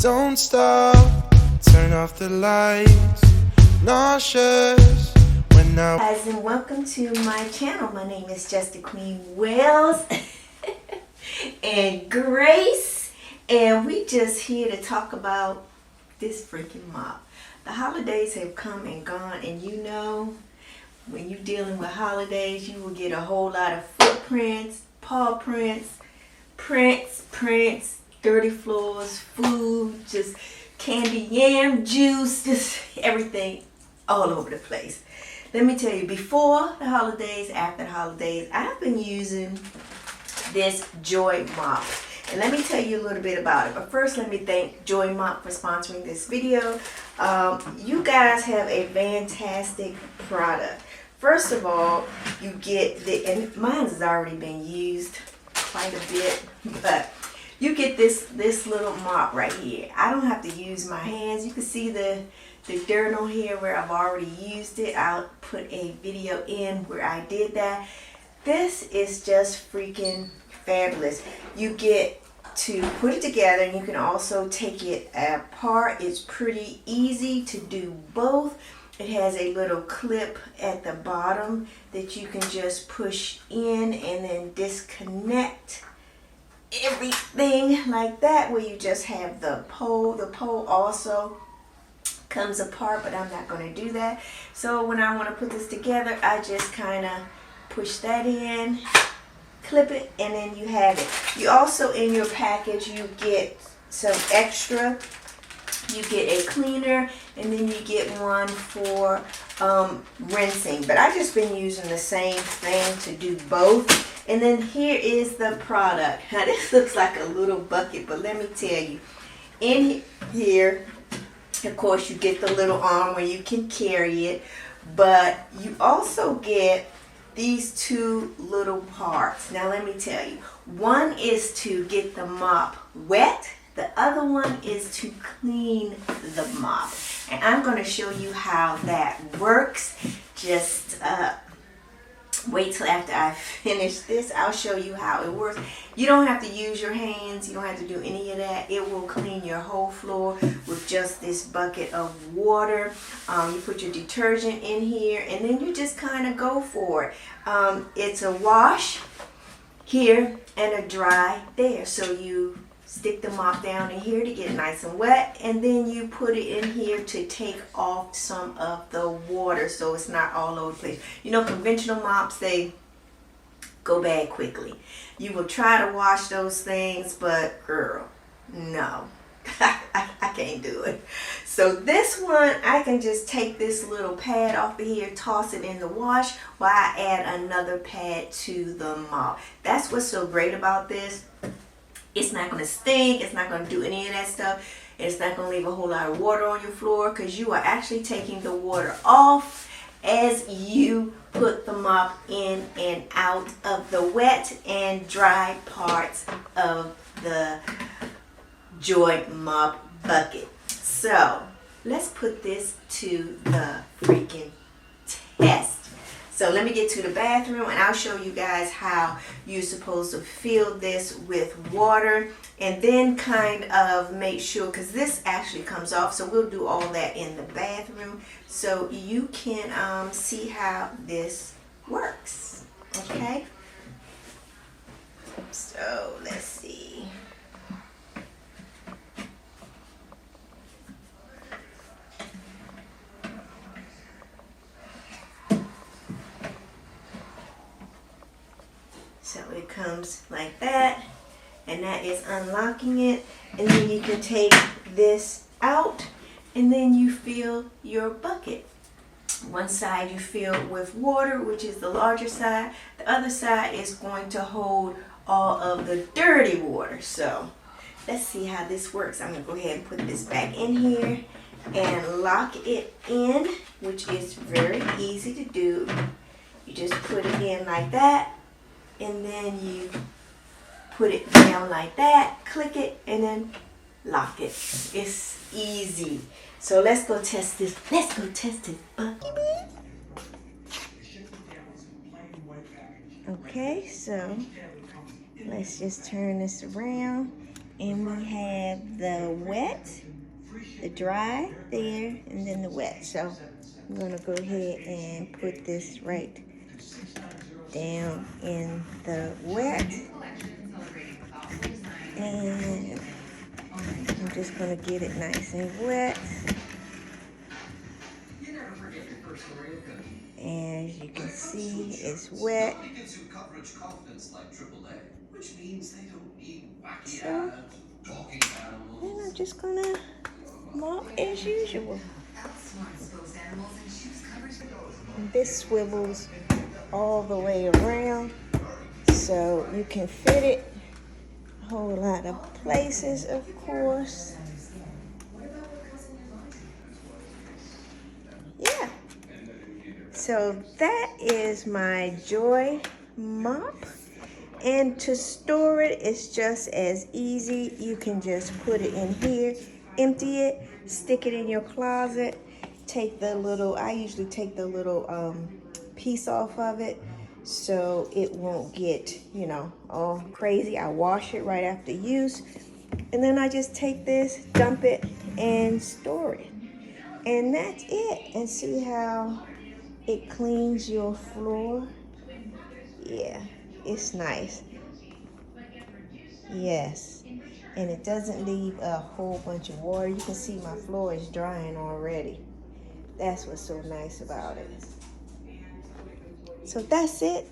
Don't stop, turn off the lights, nauseous when now. Guys, and welcome to my channel. My name is just the Queen Wells and Grace, and we just here to talk about this freaking mop. The holidays have come and gone, and you know, when you're dealing with holidays, you will get a whole lot of footprints, paw prints, prints, dirty floors, food, just candy yam juice, just everything all over the place. Let me tell you, before the holidays, after the holidays, I've been using this Joymop. And let me tell you a little bit about it. But first, let me thank Joymop for sponsoring this video. You guys have a fantastic product. First of all, you get the, and mine has already been used quite a bit, but you get this little mop right here. I don't have to use my hands. You can see the dirt on here where I've already used it. I'll put a video in where I did that. This is just freaking fabulous. You get to put it together, and you can also take it apart. It's pretty easy to do both. It has a little clip at the bottom that you can just push in and then disconnect everything like that, where you just have the pole. The pole also comes apart, but I'm not going to do that. So when I want to put this together, I just kind of push that in, clip it, and then you have it. You also, in your package, you get some extra. You get a cleaner, and then you get one for rinsing. But I've just been using the same thing to do both. And then here is the product. Now this looks like a little bucket, but let me tell you, in here, of course, you get the little arm where you can carry it, but you also get these two little parts. Now let me tell you, one is to get the mop wet. The other one is to clean the mop. And I'm going to show you how that works. Just wait till after I finish this. I'll show you how it works. You don't have to use your hands. You don't have to do any of that. It will clean your whole floor with just this bucket of water. You put your detergent in here, and then you just kind of go for it. It's a wash here and a dry there. So you stick the mop down in here to get it nice and wet, and then you put it in here to take off some of the water so it's not all over the place. You know, conventional mops, they go bad quickly. You will try to wash those things, but girl, no. I can't do it. So this one, I can just take this little pad off of here, toss it in the wash, while I add another pad to the mop. That's what's so great about this. It's not going to stink. It's not going to do any of that stuff. It's not going to leave a whole lot of water on your floor, because you are actually taking the water off as you put the mop in and out of the wet and dry parts of the Joymop bucket. So let's put this to the freaking test. So let me get to the bathroom, and I'll show you guys how you're supposed to fill this with water, and then kind of make sure, because this actually comes off, so we'll do all that in the bathroom so you can see how this works. Okay, so let's see. So it comes like that, and that is unlocking it. And then you can take this out, and then you fill your bucket. One side you fill with water, which is the larger side. The other side is going to hold all of the dirty water. So let's see how this works. I'm going to go ahead and put this back in here and lock it in, which is very easy to do. You just put it in like that, and then you put it down like that, click it, and then lock it. It's easy. So let's go test this. Let's go test this bucket. Okay, so let's just turn this around. And we have the wet, the dry there, and then the wet. So I'm gonna go ahead and put this right down in the wet. And I'm just gonna get it nice and wet. And as you can see, it's wet. So then I'm just gonna mop as usual. And this swivels all the way around, so you can fit it a whole lot of places, of course. Yeah. So that is my Joy mop. And to store it, it's just as easy. You can just put it in here, empty it, stick it in your closet, take the little, I usually take the little piece off of it so it won't get, you know, all crazy. I wash it right after use. And then I just take this, dump it, and store it. And that's it. And see how it cleans your floor? Yeah, it's nice. Yes, and it doesn't leave a whole bunch of water. You can see my floor is drying already. That's what's so nice about it. So that's it.